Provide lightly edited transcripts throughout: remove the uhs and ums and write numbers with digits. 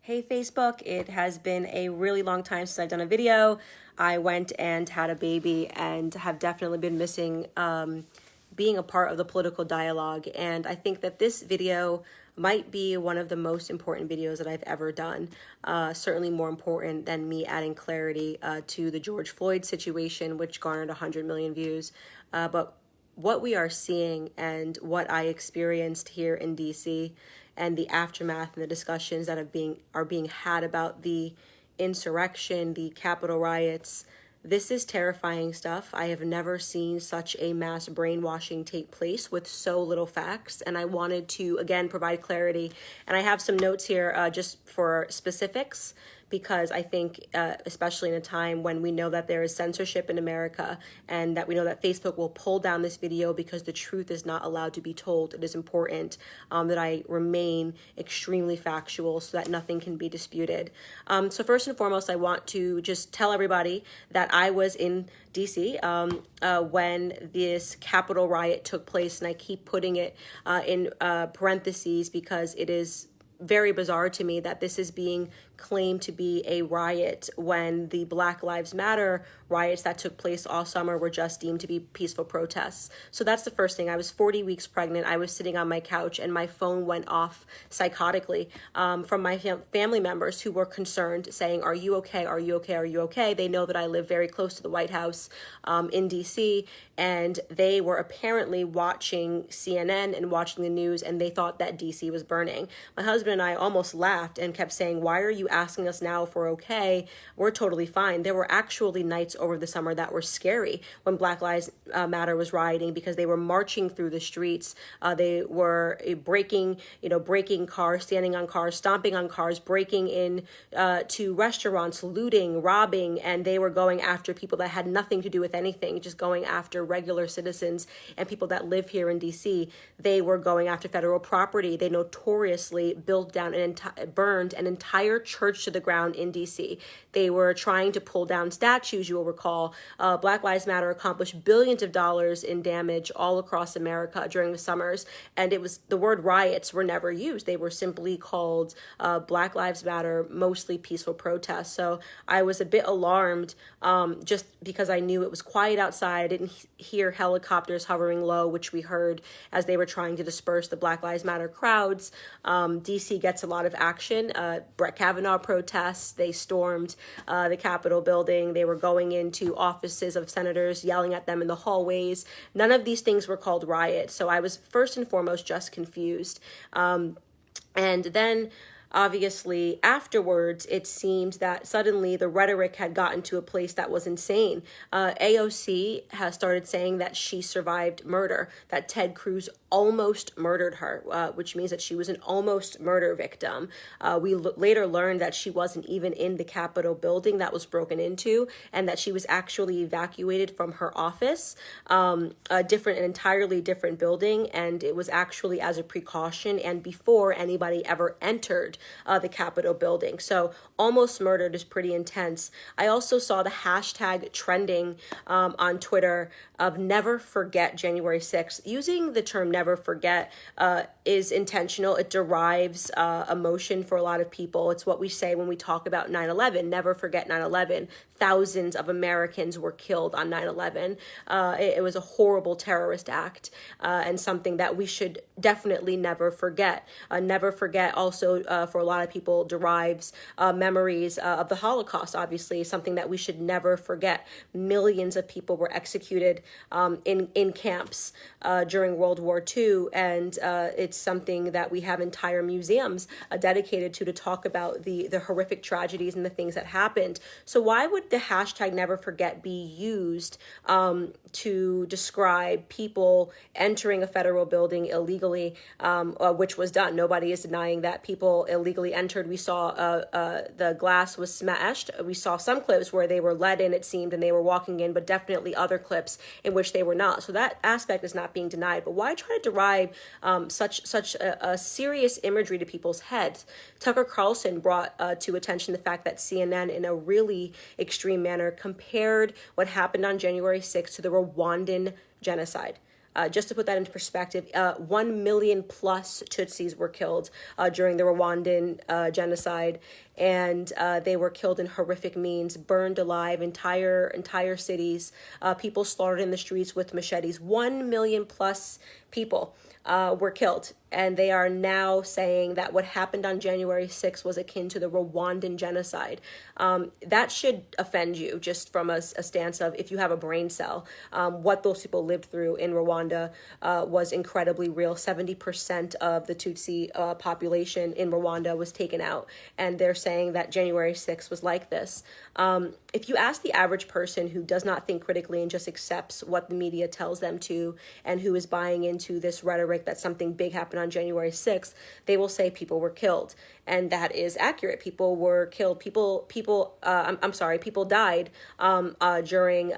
Hey Facebook, it has been a really long time since I've done a video. I went and had a baby and have definitely been missing being a part of the political dialogue. And I think that this video might be one of the most important videos that I've ever done. Certainly more important than me adding clarity to the George Floyd situation, which garnered 100 million views. But what we are seeing and what I experienced here in DC and the aftermath and the discussions that are being had about the insurrection, the Capitol riots, this is terrifying stuff. I have never seen such a mass brainwashing take place with so little facts, and I wanted to, again, provide clarity. And I have some notes here just for specifics, because I think, especially in a time when we know that there is censorship in America and that we know that Facebook will pull down this video because the truth is not allowed to be told, it is important that I remain extremely factual so that nothing can be disputed. So first and foremost, I want to just tell everybody that I was in DC when this Capitol riot took place, and I keep putting it in parentheses because it is very bizarre to me that this is being claimed to be a riot when the Black Lives Matter riots that took place all summer were just deemed to be peaceful protests. So that's the first thing. I was 40 weeks pregnant. I was sitting on my couch and my phone went off psychotically from my family members who were concerned, saying, "Are you okay? Are you okay? Are you okay?" They know that I live very close to the White House in DC, and they were apparently watching CNN and watching the news, and they thought that DC was burning. My husband and I almost laughed and kept saying, "Why are you asking us now if we're okay? We're totally fine." There were actually nights over the summer that were scary when Black Lives Matter was rioting, because they were marching through the streets. They were breaking cars, standing on cars, stomping on cars, breaking in to restaurants, looting, robbing, and they were going after people that had nothing to do with anything, just going after regular citizens and people that live here in DC. They were going after federal property. They notoriously burned an entire church to the ground in DC. They were trying to pull down statues. You will recall Black Lives Matter accomplished billions of dollars in damage all across America during the summers, and the word riots were never used. They were simply called Black Lives Matter, mostly peaceful protests. So I was a bit alarmed just because I knew it was quiet outside. I didn't hear helicopters hovering low, which we heard as they were trying to disperse the Black Lives Matter crowds. DC gets a lot of action. Brett Kavanaugh protests. They stormed the Capitol building. They were going into offices of senators, yelling at them in the hallways. None of these things were called riots. So I was first and foremost just confused. And then obviously, afterwards, it seemed that suddenly the rhetoric had gotten to a place that was insane. AOC has started saying that she survived murder, that Ted Cruz almost murdered her, which means that she was an almost murder victim. We later learned that she wasn't even in the Capitol building that was broken into, and that she was actually evacuated from her office, an entirely different building, and it was actually as a precaution and before anybody ever entered the Capitol building. So almost murdered is pretty intense. I also saw the hashtag trending on Twitter of never forget January 6th. Using the term never forget is intentional. It derives emotion for a lot of people. It's what we say when we talk about 9/11, never forget 9/11. Thousands of Americans were killed on 9/11. It was a horrible terrorist act and something that we should definitely never forget. Never forget also for a lot of people derives memories of the Holocaust, obviously, something that we should never forget. Millions of people were executed in camps during World War II, and it's something that we have entire museums dedicated to talk about the horrific tragedies and the things that happened. So why would the hashtag never forget be used to describe people entering a federal building illegally, which was done? Nobody is denying that people illegally entered. We saw the glass was smashed. We saw some clips where they were let in, it seemed, and they were walking in, but definitely other clips in which they were not. So that aspect is not being denied. But why try to derive such a serious imagery to people's heads? Tucker Carlson brought to attention the fact that CNN, in a really extreme manner, compared what happened on January 6th to the Rwandan genocide. Just to put that into perspective, 1 million plus Tutsis were killed during the Rwandan genocide, and they were killed in horrific means, burned alive, entire cities, people slaughtered in the streets with machetes. 1 million plus people were killed. And they are now saying that what happened on January 6th was akin to the Rwandan genocide. That should offend you, just from a stance of, if you have a brain cell. What those people lived through in Rwanda was incredibly real. 70% of the Tutsi population in Rwanda was taken out. And they're saying that January 6th was like this. If you ask the average person who does not think critically and just accepts what the media tells them to, and who is buying into this rhetoric that something big happened on January 6th, they will say people were killed. And that is accurate. People were killed. People died during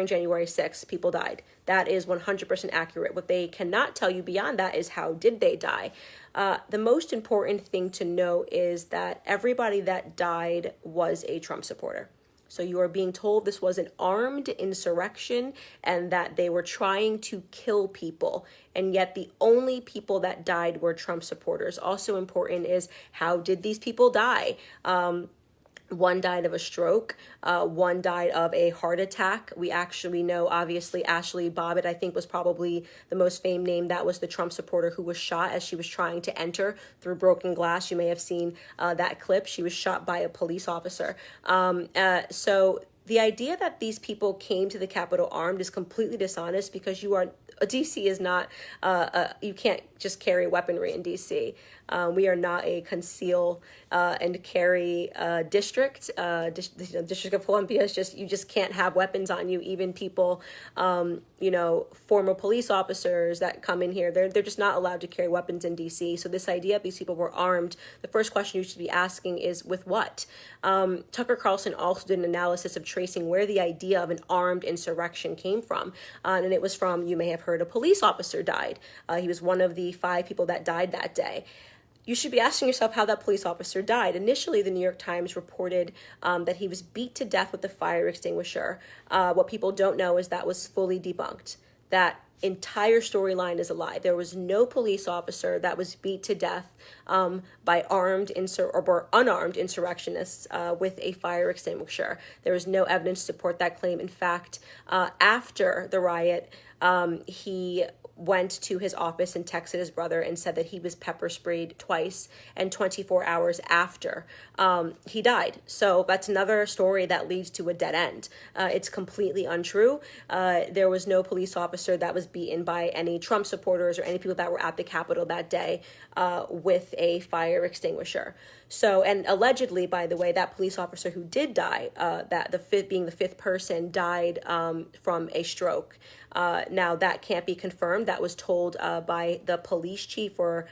January 6th. People died. That is 100% accurate. What they cannot tell you beyond that is, how did they die? The most important thing to know is that everybody that died was a Trump supporter. So you are being told this was an armed insurrection and that they were trying to kill people. And yet the only people that died were Trump supporters. Also important is, how did these people die? One died of a stroke. One died of a heart attack. We actually know, obviously, Ashli Babbitt, I think, was probably the most famed name. That was the Trump supporter who was shot as she was trying to enter through broken glass. You may have seen that clip. She was shot by a police officer. So the idea that these people came to the Capitol armed is completely dishonest, because DC is not, you can't just carry weaponry in DC. We are not a conceal and carry district. District of Columbia is just, you just can't have weapons on you. Even people, former police officers that come in here, they're just not allowed to carry weapons in DC. So this idea that these people were armed, the first question you should be asking is, with what? Tucker Carlson also did an analysis of tracing where the idea of an armed insurrection came from. And it was from, you may have heard, a police officer died. He was one of the 5 people that died that day. You should be asking yourself how that police officer died. Initially, the New York Times reported that he was beat to death with a fire extinguisher. What people don't know is that was fully debunked. That entire storyline is a lie. There was no police officer that was beat to death by unarmed insurrectionists with a fire extinguisher. There was no evidence to support that claim. In fact, after the riot, he went to his office and texted his brother and said that he was pepper sprayed twice, and 24 hours after, he died. So that's another story that leads to a dead end. It's completely untrue. There was no police officer that was beaten by any Trump supporters or any people that were at the Capitol that day with a fire extinguisher. So, and allegedly, by the way, that police officer who did die, being the 5th person, died from a stroke. Now, that can't be confirmed. That was told by the police chief, or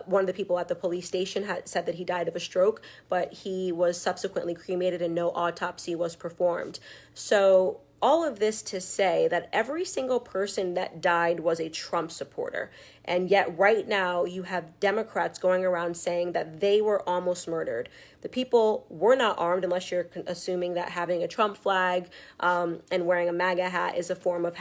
one of the people at the police station had said that he died of a stroke, but he was subsequently cremated and no autopsy was performed. So all of this to say that every single person that died was a Trump supporter. And yet right now you have Democrats going around saying that they were almost murdered. The people were not armed, unless you're assuming that having a Trump flag and wearing a MAGA hat is a form of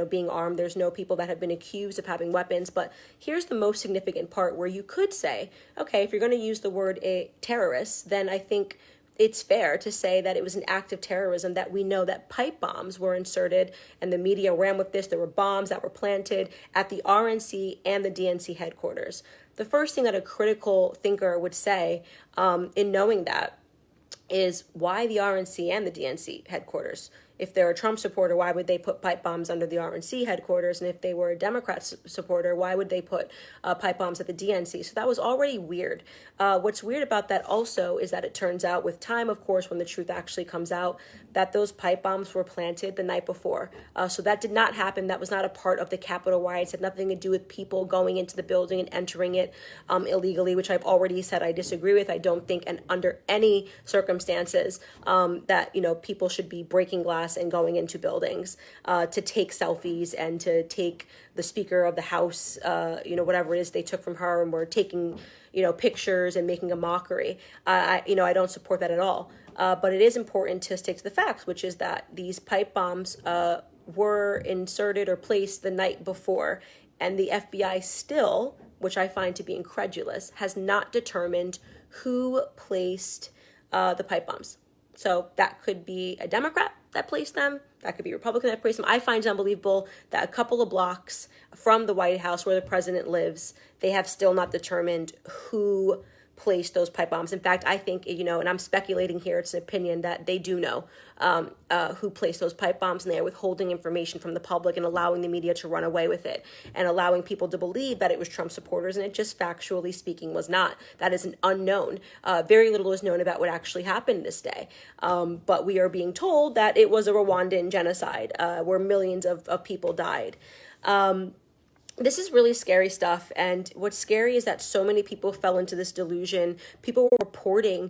being armed. There's no people that have been accused of having weapons. But here's the most significant part, where you could say, okay, if you're going to use the word a terrorist, then I think it's fair to say that it was an act of terrorism, that we know that pipe bombs were inserted, and the media ran with this. There were bombs that were planted at the RNC and the DNC headquarters. The first thing that a critical thinker would say in knowing that is, why the RNC and the DNC headquarters? If they're a Trump supporter, why would they put pipe bombs under the RNC headquarters? And if they were a Democrat supporter, why would they put pipe bombs at the DNC? So that was already weird. What's weird about that also is that it turns out with time, of course, when the truth actually comes out, that those pipe bombs were planted the night before. So that did not happen. That was not a part of the Capitol riots. It had nothing to do with people going into the building and entering it illegally, which I've already said I disagree with. I don't think, and under any circumstances, that people should be breaking glass and going into buildings to take selfies and to take the Speaker of the House, whatever it is they took from her, and were taking, pictures and making a mockery. I don't support that at all. But it is important to stick to the facts, which is that these pipe bombs were inserted or placed the night before, and the FBI still, which I find to be incredulous, has not determined who placed the pipe bombs. So that could be a Democrat that placed them. That could be a Republican that placed them. I find it unbelievable that a couple of blocks from the White House where the president lives, they have still not determined who placed those pipe bombs. In fact, I think, and I'm speculating here, it's an opinion that they do know who placed those pipe bombs, and they are withholding information from the public and allowing the media to run away with it and allowing people to believe that it was Trump supporters, and it just factually speaking was not. That is an unknown. Very little is known about what actually happened this day. But we are being told that it was a Rwandan genocide where millions of people died. This is really scary stuff, and what's scary is that so many people fell into this delusion. People were reporting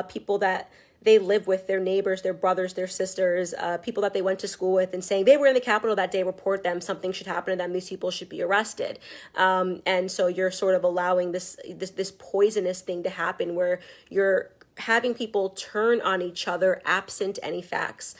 people that they live with, their neighbors, their brothers, their sisters, people that they went to school with, and saying they were in the Capitol that day, report them, something should happen to them, these people should be arrested. And so you're sort of allowing this poisonous thing to happen where you're having people turn on each other absent any facts.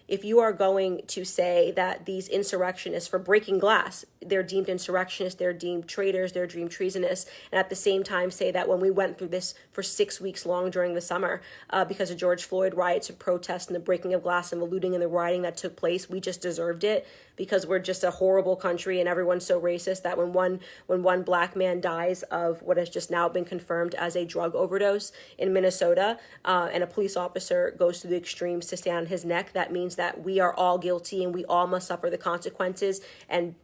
If you are going to say that these insurrectionists for breaking glass, they're deemed insurrectionists, they're deemed traitors, they're deemed treasonous, and at the same time say that when we went through this for 6 weeks long during the summer because of George Floyd riots and protests and the breaking of glass and the looting and the rioting that took place, we just deserved it because we're just a horrible country and everyone's so racist that when one black man dies of what has just now been confirmed as a drug overdose in Minnesota, and a police officer goes to the extremes to stand on his neck, that means that we are all guilty and we all must suffer the consequences. And,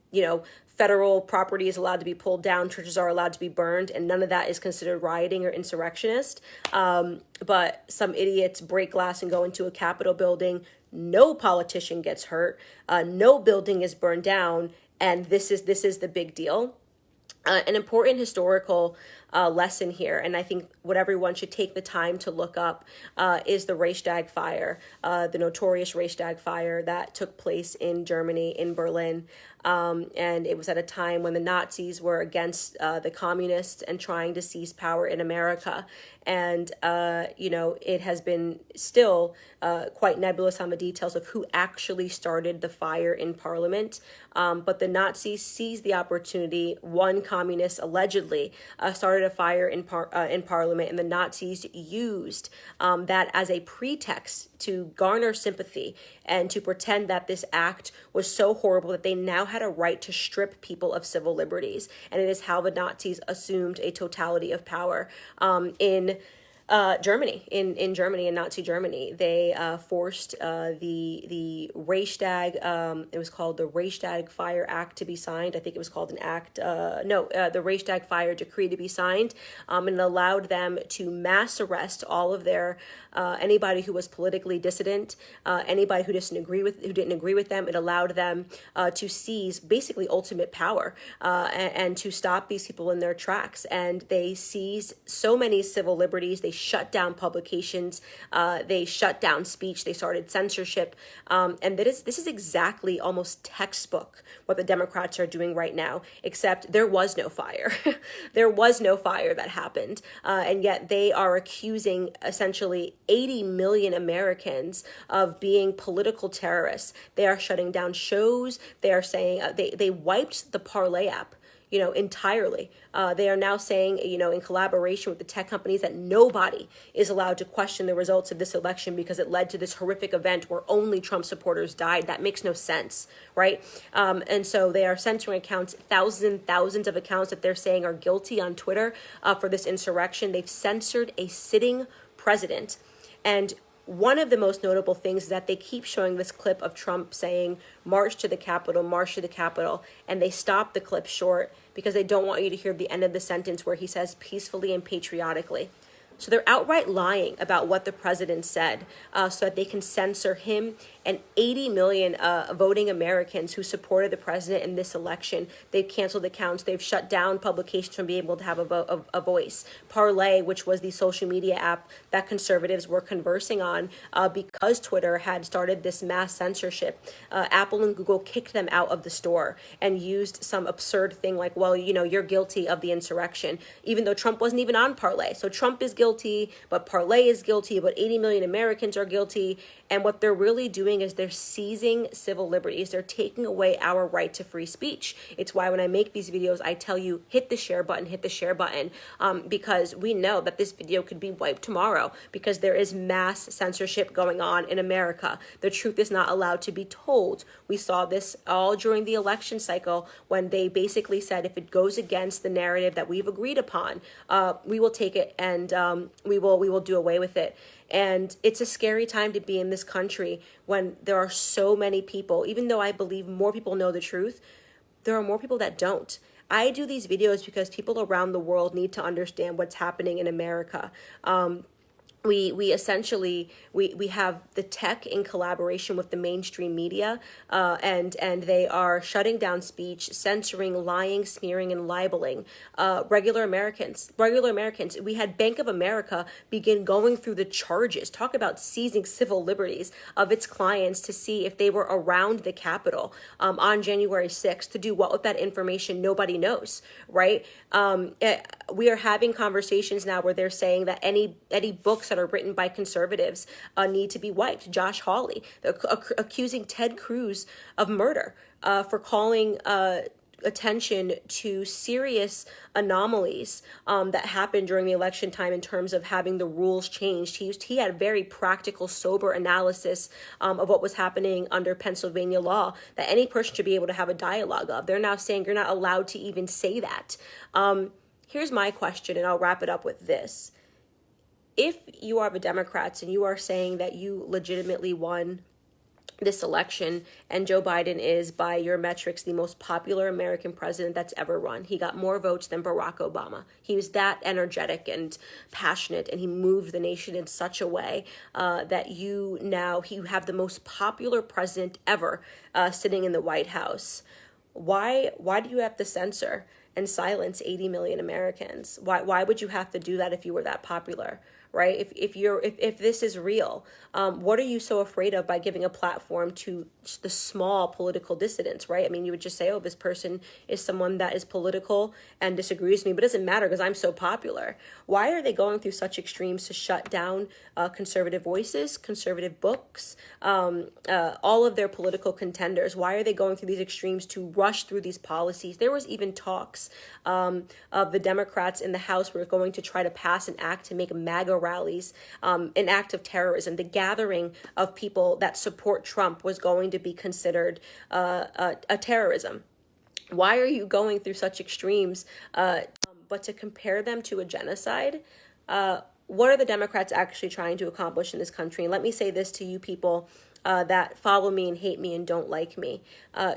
federal property is allowed to be pulled down, churches are allowed to be burned, and none of that is considered rioting or insurrectionist. But some idiots break glass and go into a Capitol building. No politician gets hurt. No building is burned down. And this is the big deal. An important historical lesson here, and I think what everyone should take the time to look up is the Reichstag fire, the notorious Reichstag fire that took place in Germany, in Berlin. And it was at a time when the Nazis were against the communists and trying to seize power in America. And, it has been still quite nebulous on the details of who actually started the fire in Parliament. But the Nazis seized the opportunity. One communist allegedly started a fire in Parliament, and the Nazis used that as a pretext to garner sympathy and to pretend that this act was so horrible that they now had a right to strip people of civil liberties. And it is how the Nazis assumed a totality of power in Germany, in Germany, in Nazi Germany. They forced the Reichstag, it was called the Reichstag Fire Act to be signed. I think it was called an act, the Reichstag Fire Decree to be signed, and it allowed them to mass arrest all of their, anybody who was politically dissident, anybody who didn't agree with them. It allowed them to seize basically ultimate power and to stop these people in their tracks. And they seized so many civil liberties. They shut down publications, they shut down speech, they started censorship, and this is exactly almost textbook what the Democrats are doing right now, except there was no fire. There was no fire that happened, and yet they are accusing essentially 80 million Americans of being political terrorists. They are shutting down shows. They are saying they wiped the Parlay app entirely. They are now saying, in collaboration with the tech companies, that nobody is allowed to question the results of this election because it led to this horrific event where only Trump supporters died. That makes no sense, right? And so they are censoring accounts, thousands of accounts that they're saying are guilty on Twitter for this insurrection. They've censored a sitting president. And one of the most notable things is that they keep showing this clip of Trump saying, march to the Capitol, and they stop the clip short because they don't want you to hear the end of the sentence where he says peacefully and patriotically. So they're outright lying about what the president said so that they can censor him and 80 million voting Americans who supported the president in this election. They've canceled accounts. They've shut down publications from being able to have a voice. Parlay, which was the social media app that conservatives were conversing on because Twitter had started this mass censorship. Apple and Google kicked them out of the store and used some absurd thing like, well, you're guilty of the insurrection, even though Trump wasn't even on Parlay. So Trump is guilty guilty, but Parlay is guilty, but 80 million Americans are guilty. And what they're really doing is they're seizing civil liberties. They're taking away our right to free speech. It's why when I make these videos, I tell you, hit the share button, because we know that this video could be wiped tomorrow because there is mass censorship going on in America. The truth is not allowed to be told. We saw this all during the election cycle when they basically said if it goes against the narrative that we've agreed upon, we will take it and we will do away with it. And it's a scary time to be in this country when there are so many people, even though I believe more people know the truth, there are more people that don't. I do these videos because people around the world need to understand what's happening in America. We essentially have the tech in collaboration with the mainstream media, and they are shutting down speech, censoring, lying, smearing, and libeling regular Americans. We had Bank of America begin going through the charges, talk about seizing civil liberties of its clients to see if they were around the Capitol on January 6th. To do what with that information? Nobody knows, right? We are having conversations now where they're saying that any books that are written by conservatives need to be wiped. Josh Hawley accusing Ted Cruz of murder for calling attention to serious anomalies that happened during the election time in terms of having the rules changed. He had very practical, sober analysis of what was happening under Pennsylvania law that any person should be able to have a dialogue of. They're now saying you're not allowed to even say that. Here's my question, and I'll wrap it up with this. If you are the Democrats and you are saying that you legitimately won this election and Joe Biden is, by your metrics, the most popular American president that's ever run. He got more votes than Barack Obama. He was that energetic and passionate, and he moved the nation in such a way that you have the most popular president ever sitting in the White House. Why do you have to censor and silence 80 million Americans? Why would you have to do that if you were that popular? Right? If this is real, what are you so afraid of by giving a platform to the small political dissidents, right? I mean, you would just say, oh, this person is someone that is political and disagrees with me, but it doesn't matter because I'm so popular. Why are they going through such extremes to shut down conservative voices, conservative books, all of their political contenders? Why are they going through these extremes to rush through these policies? There was even talks of the Democrats in the House were going to try to pass an act to make MAGA rallies an act of terrorism. The gathering of people that support Trump was going to be considered a terrorism. Why are you going through such extremes? But to compare them to a genocide, what are the Democrats actually trying to accomplish in this country? And let me say this to you people that follow me and hate me and don't like me.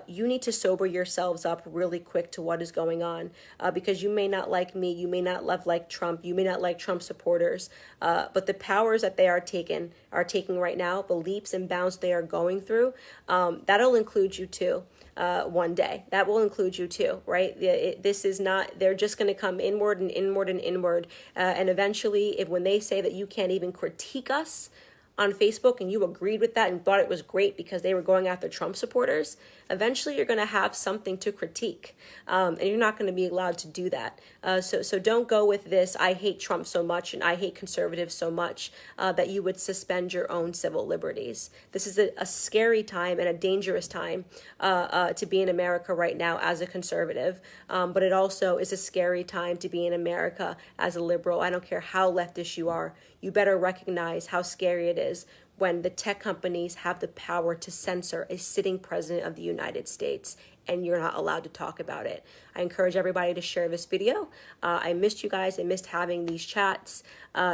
You need to sober yourselves up really quick to what is going on, because you may not like me, you may not love like Trump, you may not like Trump supporters, but the powers that they are taking right now, the leaps and bounds they are going through, that'll include you too. One day that will include you too, right? This is not, they're just going to come inward and inward and inward. And eventually, when they say that you can't even critique us on Facebook and you agreed with that and thought it was great because they were going after Trump supporters, eventually you're going to have something to critique, and you're not going to be allowed to do that. So don't go with this, I hate Trump so much and I hate conservatives so much, that you would suspend your own civil liberties. This is a scary time and a dangerous time to be in America right now as a conservative, but it also is a scary time to be in America as a liberal. I don't care how leftist you are. You better recognize how scary it is when the tech companies have the power to censor a sitting president of the United States, and you're not allowed to talk about it. I encourage everybody to share this video. I missed you guys. I missed having these chats.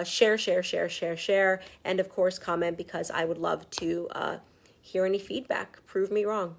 Share, and of course comment, because I would love to hear any feedback. Prove me wrong.